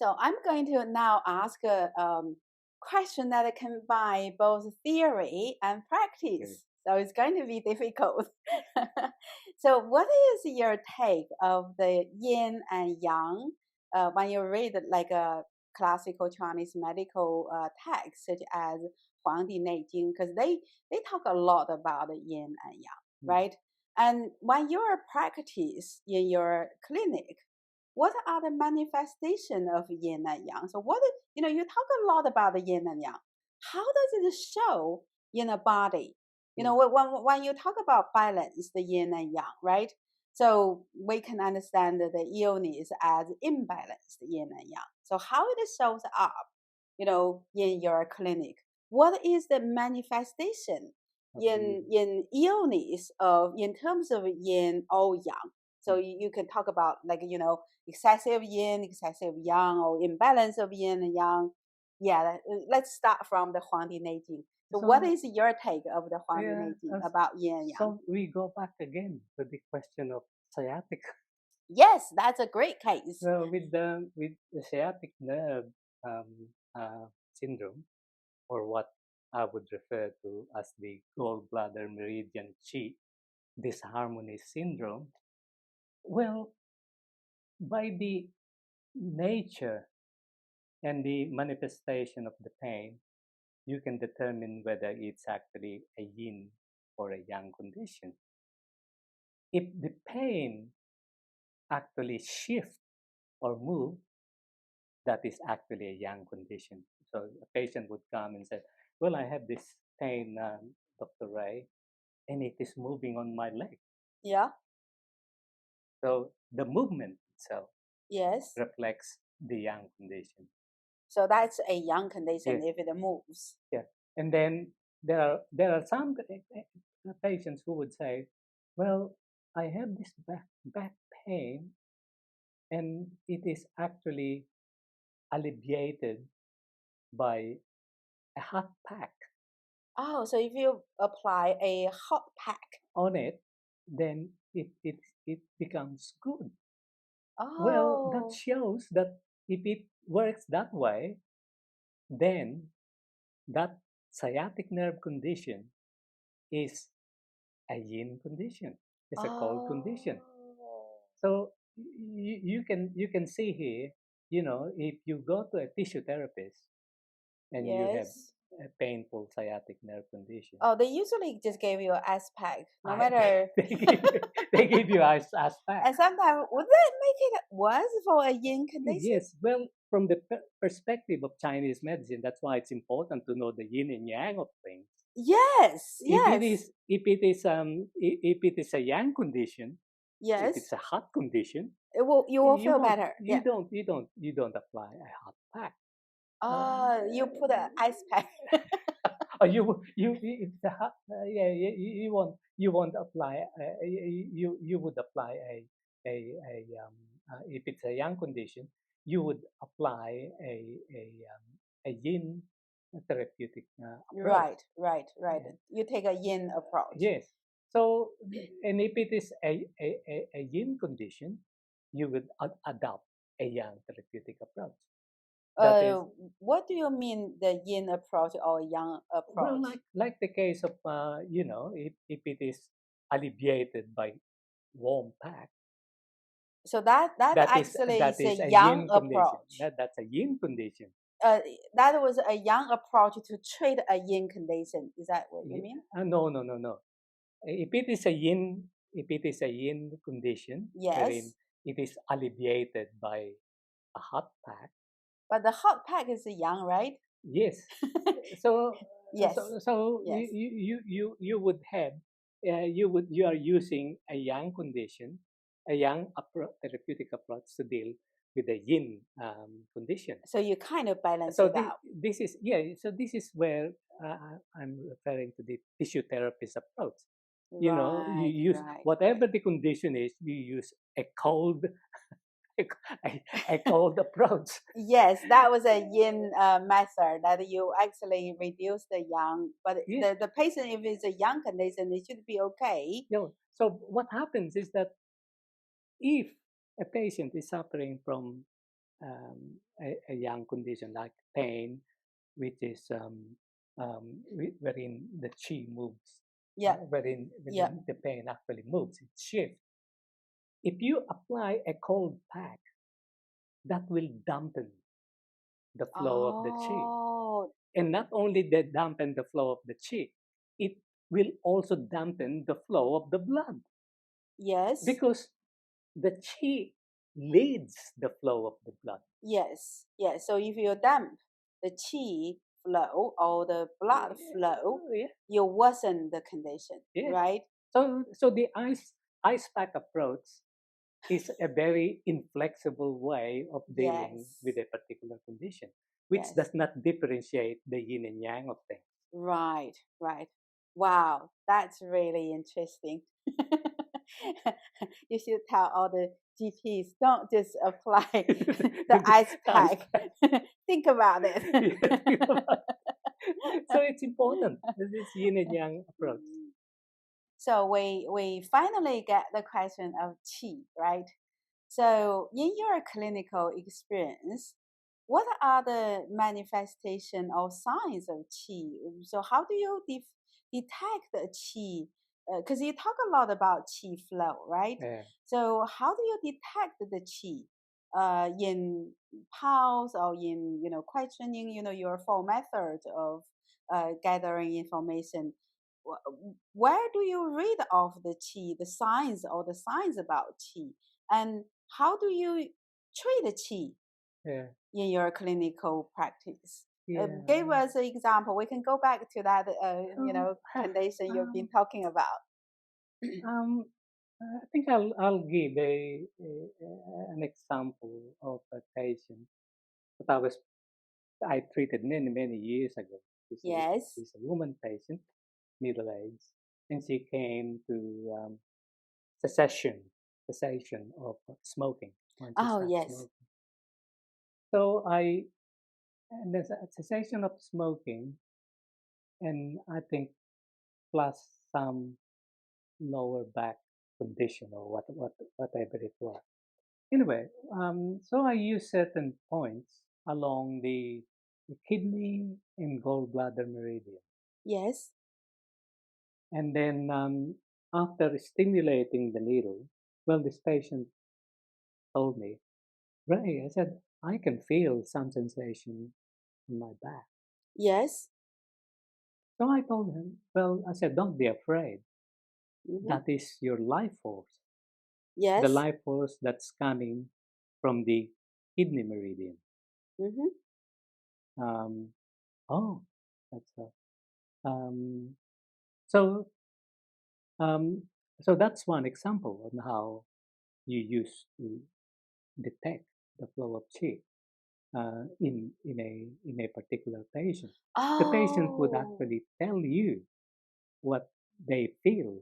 So I'm going to now ask a question that combine both theory and practice. So it's going to be difficult. So what is your take of the yin and yang when you read like a classical Chinese medical text such as Huangdi Neijing? Because they talk a lot about the yin and yang, right? And when you're practice in your clinic, what are the manifestation of yin and yang? So you talk a lot about the yin and yang. How does it show in a body? When you talk about balance, the yin and yang, right? So we can understand the illness as imbalanced yin and yang. So how it shows up, in your clinic? What is the manifestation in illness in terms of yin or yang? So you can talk about excessive yin, excessive yang, or imbalance of yin and yang. Yeah, let's start from the Huangdi Neijing. So what is your take of the Huangdi Neijing about yin and yang? So we go back again to the question of sciatica. Yes, that's a great case. Well, with the sciatic nerve syndrome, or what I would refer to as the gallbladder meridian qi disharmony syndrome, well, by the nature and the manifestation of the pain, you can determine whether it's actually a yin or a yang condition. If the pain actually shift or move, that is actually a yang condition. So a patient would come and say, well, I have this pain, Dr. Ray, and it is moving on my leg. Yeah. So the movement itself Yes. reflects the yang condition. So that's a yang condition if it moves. Yeah. And then there are some patients who would say, well, I have this back pain, and it is actually alleviated by a hot pack. Oh, so if you apply a hot pack on it, then it becomes good. Oh. Well, that shows that if it works that way, then that sciatic nerve condition is a yin condition. It's a cold condition. So you can see here, if you go to a tissue therapist and you have a painful sciatic nerve condition. Oh, they usually just give you an ice pack, no matter. they give you ice pack. And sometimes, would that make it worse for a yin condition? Yes, well, from the perspective of Chinese medicine, that's why it's important to know the yin and yang of things. Yes, yes. If it is a yang condition, yes, if it's a hot condition, you will feel better. You don't apply a hot pack. You put an ice pack. Oh, you won't apply. You would apply if it's a yang condition, you would apply a yin therapeutic approach. Right. You take a yin approach. Yes. So, and if it is a yin condition, you would adopt a yang therapeutic approach. What do you mean the yin approach or yang approach? Well, like the case of if it is alleviated by warm pack. So that is a yang approach. That's a yin condition. That was a yang approach to treat a yin condition. Is that what you mean? No. If it is a yin condition, yes, it is alleviated by a hot pack. But the hot pack is a yang, right? Yes. So yes. So yes. You would have you are using a yang condition, a yang therapeutic approach to deal with the yin condition. So you kind of balance it out. This is So this is where I'm referring to the tissue therapist approach. You use whatever the condition is, you use a cold a cold approach. Yes, that was a yin method that you actually reduce the yang. But the patient, if it's a yang condition, it should be okay. So what happens is that if a patient is suffering from a young condition like pain, which is wherein the chi moves, Yeah. Yeah. wherein the pain actually moves, it shifts. If you apply a cold pack, that will dampen the flow of the chi. Oh, And not only that dampen the flow of the chi, it will also dampen the flow of the blood yes. because the chi leads the flow of the blood. Yes. Yes. So if you damp the qi flow or the blood flow, Yeah. you worsen the condition, Yes. right? So the ice pack approach is a very inflexible way of dealing Yes. with a particular condition, which Yes. does not differentiate the yin and yang of things. Right. Right. Wow, that's really interesting. You should tell all the GPs don't just apply the ice Ice pack. pack. Think about it. Yeah, think about it. So it's important, this yin and yang approach. So we finally get the question of qi, right? So in your clinical experience, what are the manifestation or signs of qi? So how do you detect the qi? Because you talk a lot about qi flow, right? Yeah. So how do you detect the qi in pulse or in questioning your full method of gathering information? Where do you read of the qi, the signs or the signs about qi, and how do you treat the qi Yeah. in your clinical practice? Yeah. Give us an example. We can go back to that, condition you've been talking about. I think I'll give an example of a patient that I treated many years ago. Yes. She's a woman patient, middle aged, and she came to cessation of smoking once she Oh, stopped yes. smoking. So and there's a cessation of smoking, and I think plus some lower back condition or whatever it was. Anyway, so I use certain points along the kidney and gallbladder meridian. Yes. And then after stimulating the needle, well, this patient told me, Ray, I said, I can feel some sensation in my back. Yes. So I told him, well, I said, don't be afraid. Mm-hmm. That is your life force. The Yes. life force that's coming from the kidney meridian. Mm-hmm. Oh, that's um, so um, so that's one example on how you use to detect the flow of chi in a particular patient. The patient would Oh, actually tell you what they feel,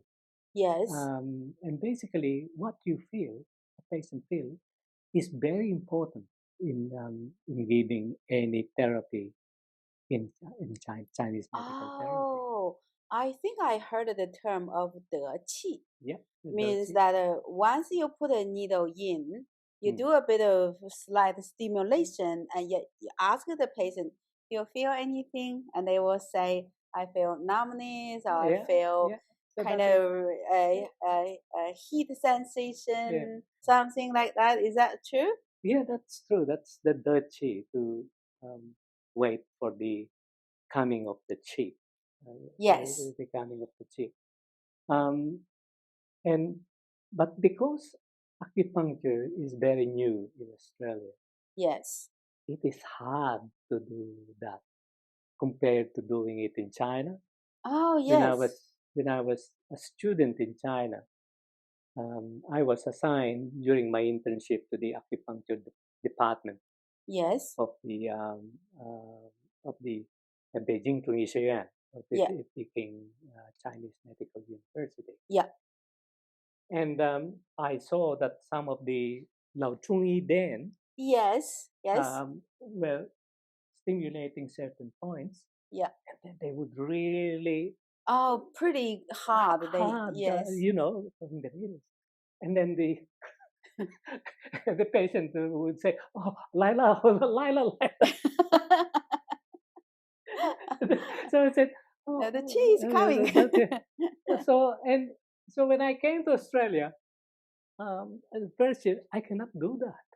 yes. and basically what you feel, a patient feels, is very important in giving any therapy in Chinese medical therapy. Oh, I think I heard the term of 得气. Yeah, the Means dirty. that once you put a needle in, you Mm. do a bit of slight stimulation, and you ask the patient, "Do you feel anything?" And they will say, "I feel numbness, or I Yeah, feel yeah. So kind that is of a heat yeah, sensation, something like that." Is that true? yeah. That's true. That's the dirty to um, wait for the coming of the chi, Yes. the coming of the chi. Um, and but because acupuncture is very new in Australia, Yes. it is hard to do that compared to doing it in China. Oh, When I yes. was when I was a student in China, I was assigned during my internship to the acupuncture department Yes. of the of the Beijing 中医学院 of the Yeah. Peking Chinese Medical University. Yeah. And I saw that some of the Lao Chunyi then Yes. Yes. were stimulating certain points, Yeah. and then they would really Oh, pretty hard. hard, Yes. from the needles. And then The patient would say, "Oh, Lila, Lila, Lila." So I said, "Oh, The chi is coming. okay." So and so when I came to Australia, at first year, I cannot do that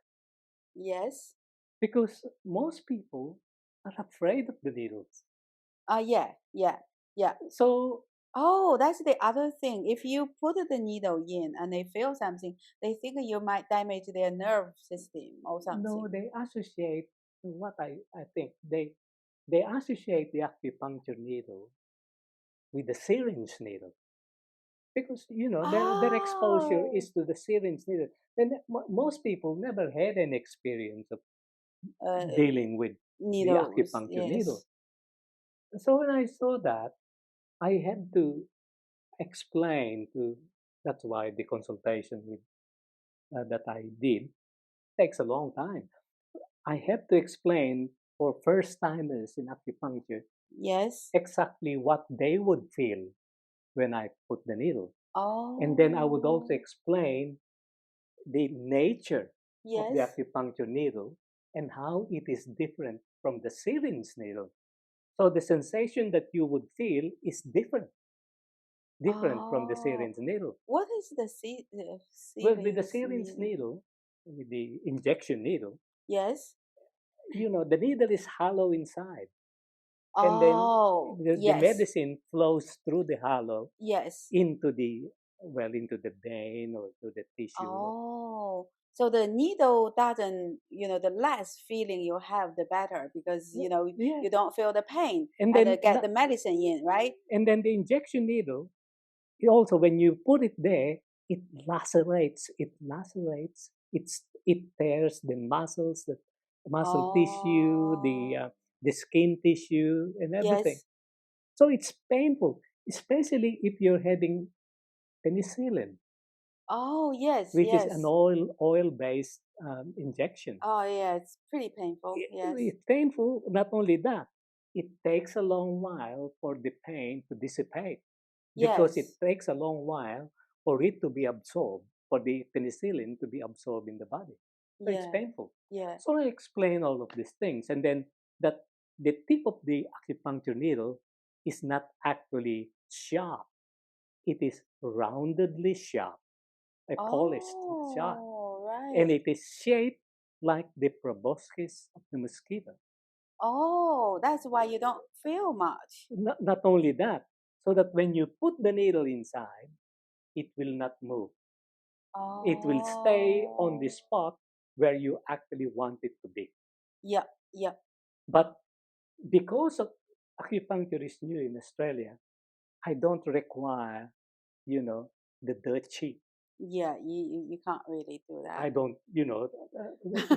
Yes. because most people are afraid of the needles. Yeah, yeah, yeah. So Oh, that's the other thing. If you put the needle in and they feel something, they think you might damage their nerve system or no, something. they associate what I think they associate the acupuncture needle with the syringe needle because their exposure Oh, is to the syringe needle. And most people never had an experience of uh, dealing with the needles. acupuncture needle. Yes, So when I saw that, I had to explain to. That's why the consultation with that I did takes a long time. I have to explain for first timers in acupuncture yes. exactly what they would feel when I put the needle. And then I would also Oh, explain the nature of the yes. acupuncture needle and how it is different from the syringe needle. So the sensation that you would feel is different from the Oh, syringe needle. what is the Well, with the syringe syringe needle? needle, with the injection needle, Yes. the needle is hollow inside. And then Oh, the yes, medicine flows through the hollow yes. into the vein or to the tissue. Oh, so the needle doesn't, the less feeling you have, the better because, Yeah. you don't feel the pain And and then get the medicine in, right? the injection needle, also when you put it there, it tears the muscles, the muscle tissue, Oh, the skin tissue, and everything. yes. So it's painful, especially if you're having penicillin, Oh, yes, which is an yes. oil based injection. Oh, yeah, it's pretty painful. Yes. It's painful. Not only that, it takes a long while for the pain to dissipate because it Yes. takes a long while for it to be absorbed, for the penicillin to be absorbed in the body. So it's Yeah. painful. Yeah. So I explain all of these things, and then that the tip of the acupuncture needle is not actually sharp; it is roundedly sharp, a polished sharp, Oh, and right. it is shaped like the proboscis of the mosquito. Oh, that's why you don't feel much. Not only that, so that when you put the needle inside, it will not move. It will stay on the Oh, spot where you actually want it to be. yep, yep. But because of acupuncture is new in Australia, I don't require, the dirt sheet. Yeah, you can't really do I that. don't,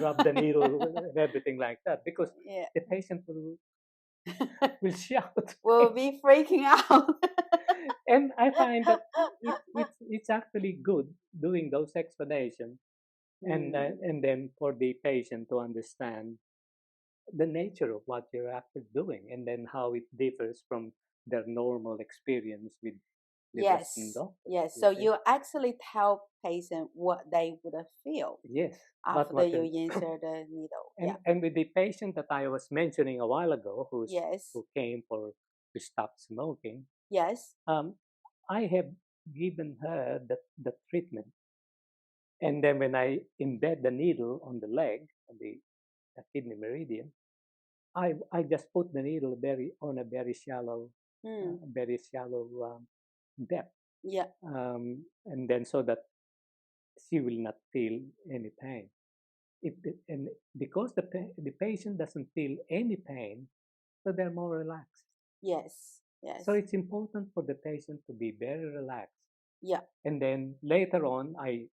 rub the needle and everything like that because Yeah. the patient will shout. We'll be freaking out. And I find that it's actually good doing those explanations Hmm. and then for the patient to understand the nature of what you're actually doing and then how it differs from their normal experience with the Western Yes, doctors, yes. you So see. you actually tell patient what they would feel Yes, but after what you insert the needle. Yeah. and with the patient that I was mentioning a while ago Yes. who came to stop smoking, Yes. um, I have given her the treatment. And then when I embed the needle on the leg, the kidney meridian, I just put the needle Hmm. very shallow depth, Yeah. and then so that she will not feel any pain. And because the patient doesn't feel any pain, so they're more relaxed. Yes. So Yes. it's important for the patient to be very relaxed. Yeah. And then later on, I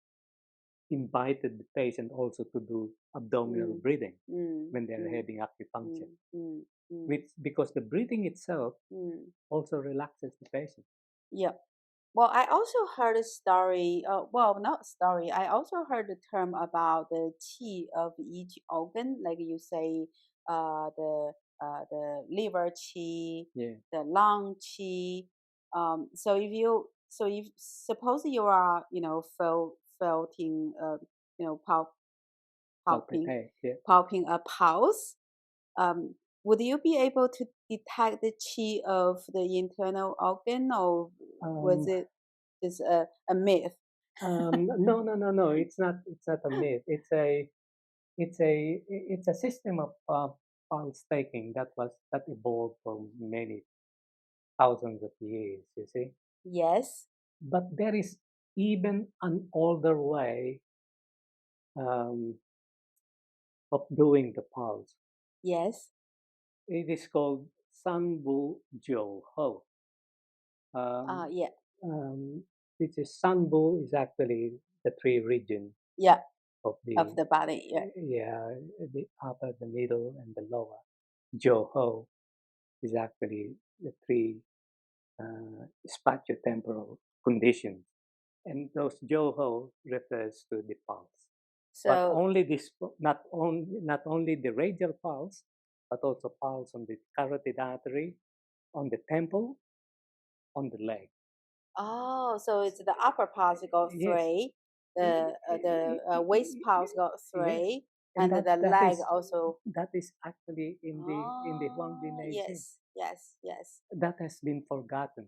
invited the patient also to do abdominal Mm. breathing Mm. when they're Mm. having acupuncture, Mm. Mm. Mm. which because the breathing itself Mm. also relaxes the patient. Yeah. Well, I also heard a story. Well, not story. I also heard the term about the qi of each organ, like you say, the liver qi, Yeah. the lung qi. So if suppose you are, felting. pulping a pulse, would you be able to detect the qi of the internal organ, or was it just a myth? No. It's not. It's not a myth. It's a system of pulse taking that evolved for many thousands of years. You see, Yes. but there is even an older way um, of doing the pulse. Yes. It is called Sanbu Jiu Ho. Yeah. Which is Sanbu is actually the three regions Yeah. of Of the body. Yeah. the upper, the middle, and the lower. Joho is actually the three spatiotemporal conditions, and those Joho refers to the pulse. But So only this, not only the radial pulse, but also pulse on the carotid artery, on the temple, on the leg. oh, so it's the upper pulse got Yes, 3, the waist pulse got yes, 3, and and the leg also. that is actually in the Huangdi Oh, Neijing. yes. That has been forgotten.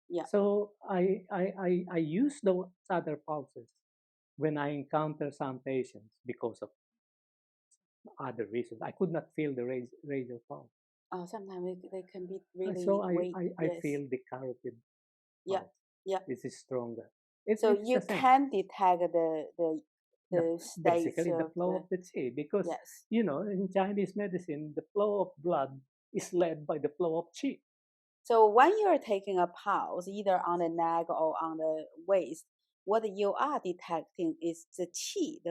Yeah. So I use those other pulses when I encounter some patients because of other reasons. I could not feel the radial pulse. Oh, sometimes they can be So really weak. I Yes. feel the carotid Yeah. pulse. Yeah. This is stronger. So It's you the same. can detect The, the states basically the of flow the. of the qi, because Yes. in Chinese medicine the flow of blood is led by the flow of qi. So when you're taking a pulse, either on the neck or on the waist, what you are detecting is the qi,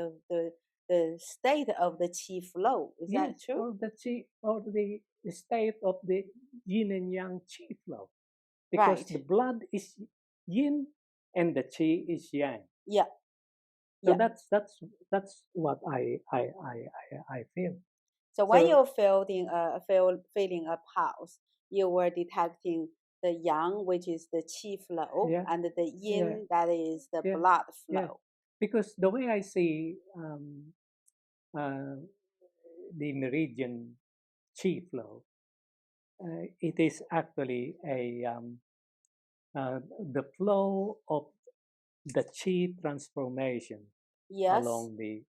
the state of the qi flow. Is Yes, that true? or the qi, or the state of the yin and yang qi flow, because Right. the blood is yin and the qi is yang. Yeah. So Yeah. that's what I feel. So when So you're feeling a pulse, you were detecting the yang, which is the qi flow, yeah, and the yin, yeah, that is the yeah, blood yeah. flow. Because the way I see uh, the meridian qi flow, it is actually the flow of the qi transformation Yes. along the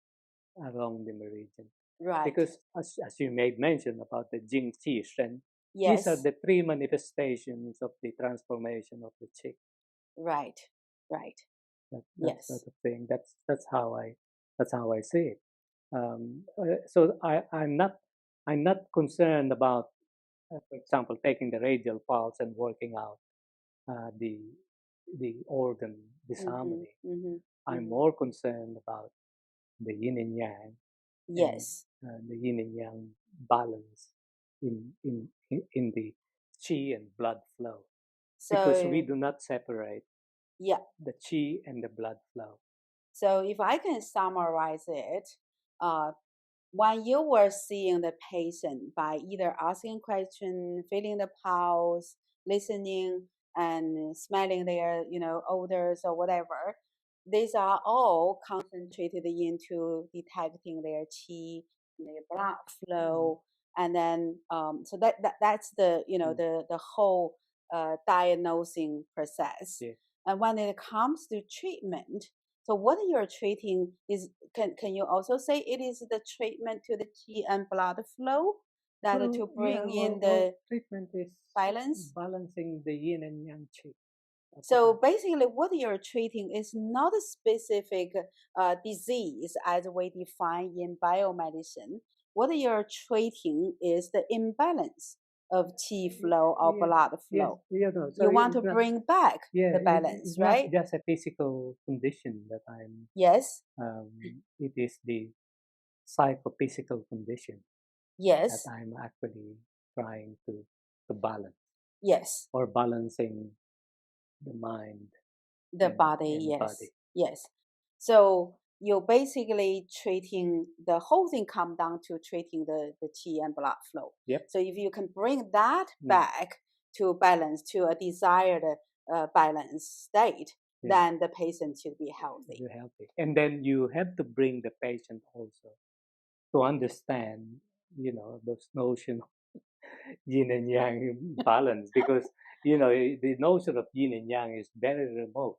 meridian. Right. Because as you made mention about the Jing Qi Shen, Yes. these are the three manifestations of the transformation of the qi. Right. That's Yes. sort of thing. That's how I see it. So I'm not concerned about, for example, taking the radial pulse and working out uh, the the organ disharmony. I'm more concerned about the yin and yang, and Yes. the yin and yang balance in the qi and blood flow, because we So do not separate yeah. the qi and the blood flow. So if I can summarize it, uh, when you were seeing the patient by either asking question, feeling the pulse, listening, and smelling their odors or whatever, these are all concentrated into detecting their qi, their blood flow, and then so that's the the whole diagnosing process. Yeah. And when it comes to treatment, so what you're treating is, can you also say it is the treatment to the qi and blood flow that to bring in the treatment is balance? balancing the yin and yang qi. So basically, what you're treating is not a specific disease as we define in biomedicine. What you're treating is the imbalance of qi flow or blood flow. So you want to bring back the balance, it's right? not just a physical condition that I'm. Yes. It is the psychophysical condition Yes. that I'm actually trying to balance. Yes. Or balancing the mind, the body. Yes. So you're basically treating the whole thing, come down to treating the qi and blood flow. Yep. So if you can bring that back to balance, to a desired balance state, then the patient should be healthy. You're healthy. And then you have to bring the patient also to understand, those notion of yin and yang balance, because, the notion of yin and yang is very remote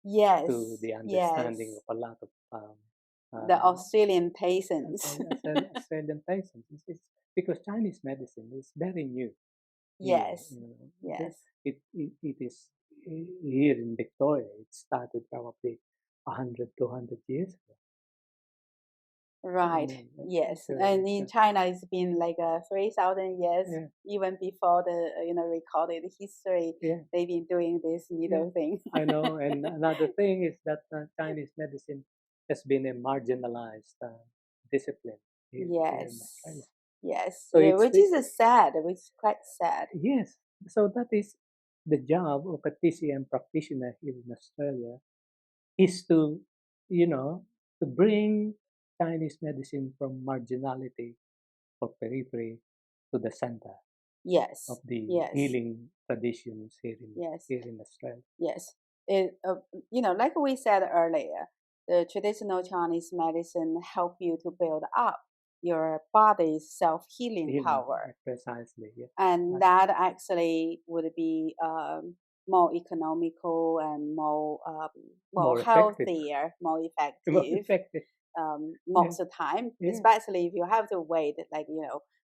to Yes, the yes. understanding of a lot of The Australian patients. Australian patients. It's because Chinese medicine is very new. Yes, Here, yes. it is here in Victoria. It started probably 100, 200 years ago. Right. Yes. And in China, it's been like 3,000 years, Yeah. even before the recorded history. Yeah. They've been doing this needle thing. I know. And another thing is that Chinese medicine has been a marginalized discipline here in Australia. Yes. So it's which is sad. Which is quite sad. Yes. So that is the job of a TCM practitioner here in Australia, is to, to bring Chinese medicine from marginality or periphery to the center Yes. of the Yes. healing traditions here Yes. in Australia. Yes. Like we said earlier, the traditional Chinese medicine help you to build up your body's self-healing power. Precisely, yeah. And that actually would be more economical and more healthier, more effective. Most of the time, especially if you have to wait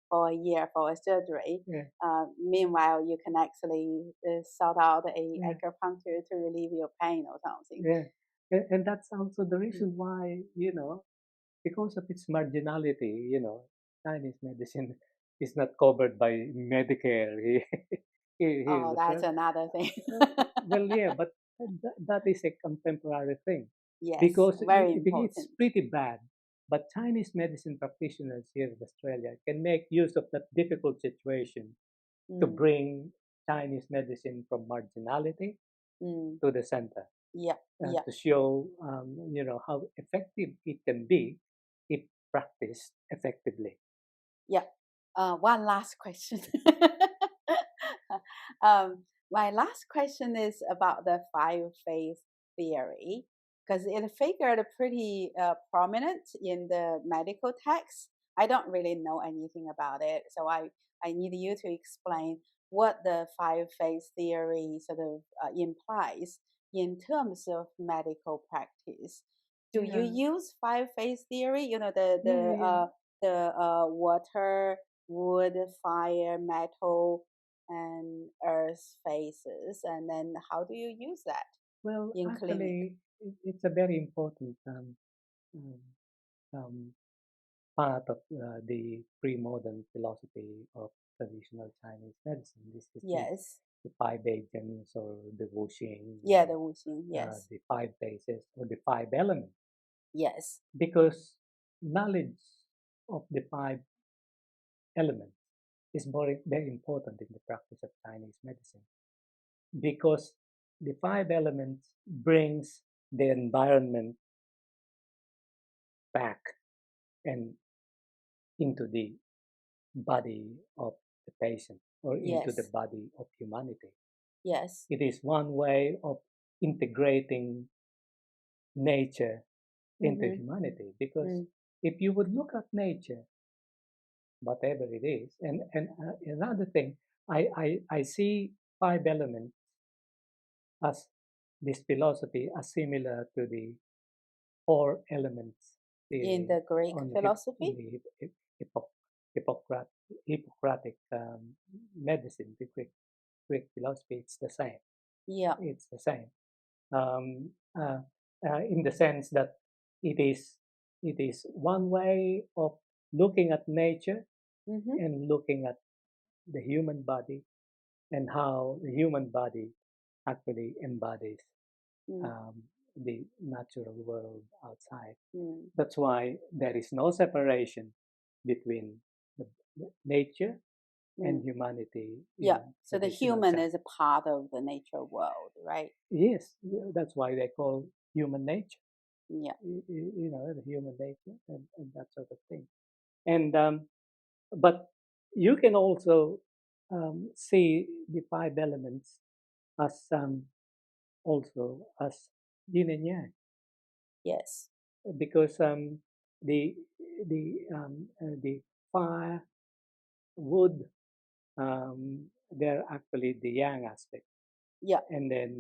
for a year for a surgery. Meanwhile, you can actually sort out a acupuncture to relieve your pain or something. Yeah, and that's also the reason why, because of its marginality, Chinese medicine is not covered by Medicare here that's another thing. Well, yeah, but that is a contemporary thing. Yes, because very important. it's pretty bad. But Chinese medicine practitioners here in Australia can make use of that difficult situation to bring Chinese medicine from marginality to the center. To show, how effective it can be if practiced effectively. Yeah. One last question. My last question is about the five-phase theory, because it figured pretty prominent in the medical text. I don't really know anything about it, so I need you to explain what the five-phase theory sort of implies in terms of medical practice. Do you use five-phase theory? The water, wood, fire, metal, and earth phases, and then how do you use that? Well, in actually, clinic? it's a very important part of the pre-modern philosophy of traditional Chinese medicine. This is the five agents, or the wuxing. The wuxing, the five phases, or the five elements. Yes. Because knowledge of the five elements is very, very important in the practice of Chinese medicine. Because the five elements brings the environment back and into the body of the patient, or into the body of humanity. Yes. It is one way of integrating nature into humanity, because if you would look at nature, whatever it is, and another thing, I see five elements as this philosophy as similar to the four elements in the Greek philosophy, in the Hippocratic medicine, the Greek philosophy. It's the same. It's the same. In the sense that it is one way of looking at nature and looking at the human body, and how the human body actually embodies the natural world outside. That's why there is no separation between the nature and humanity. So the human is a part of the nature world, right? Yes, that's why they call human nature. The human nature, and that sort of thing. And but you can also see the five elements as also as yin and yang. Yes. Because the the fire, wood, they're actually the yang aspect, Yeah. and then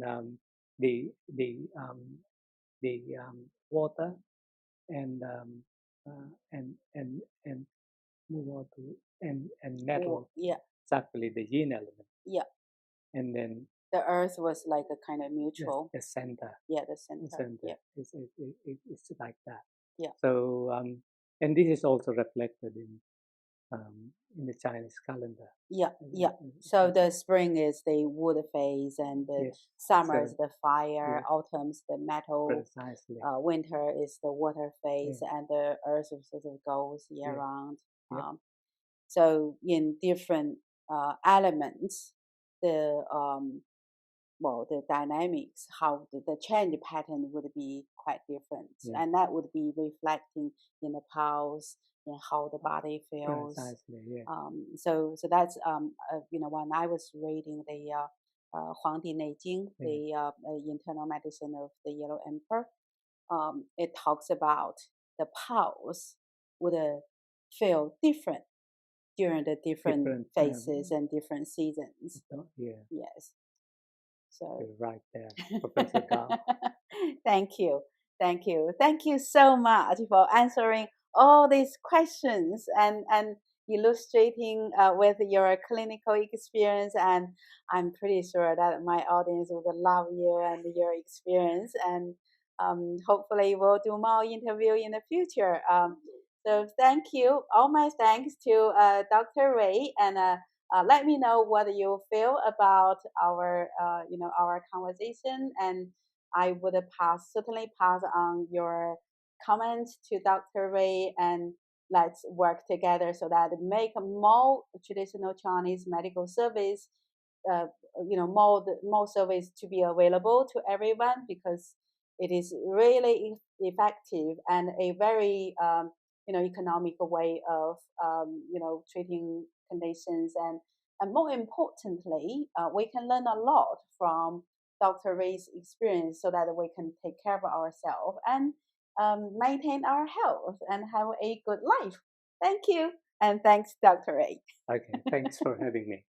the the um, the water and and move on to and metal. Yeah. It's actually the yin element, Yeah. and then The earth was like a kind of neutral. the center. Yeah, the The center. center Yeah. it's like that. Yeah. So and this is also reflected in the Chinese calendar. Yeah, yeah. So the spring is the wood phase, and the Yes. summer So is the fire, yeah, autumn's the metal, precisely. winter is the water phase, Yeah. and the earth sort of goes year Yeah. round. Yep. So in different elements, the the dynamics, how the change pattern would be quite different, Yeah. and that would be reflecting in the pulse, in how the body feels. Precisely. Yeah. So that's when I was reading the Huangdi Neijing, Yeah. the internal medicine of the Yellow Emperor, it talks about the pulse would feel different during the different phases and different seasons. Yeah. Yes. So you're right there, Professor Gao. thank you. Thank you. Thank you so much for answering all these questions and illustrating with your clinical experience. And I'm pretty sure that my audience will love you and your experience. And hopefully, we'll do more interview in the future. So thank you. All my thanks to Dr. Ray, and let me know what you feel about our conversation, and I would certainly pass on your comments to Dr. Ray, and let's work together so that make more traditional Chinese medical service, uh, more service to be available to everyone, because it is really effective and a very economical way of treating conditions, and more importantly, we can learn a lot from Dr. Ray's experience so that we can take care of ourselves and maintain our health and have a good life. Thank you. And thanks, Dr. Ray. Okay, thanks for having me.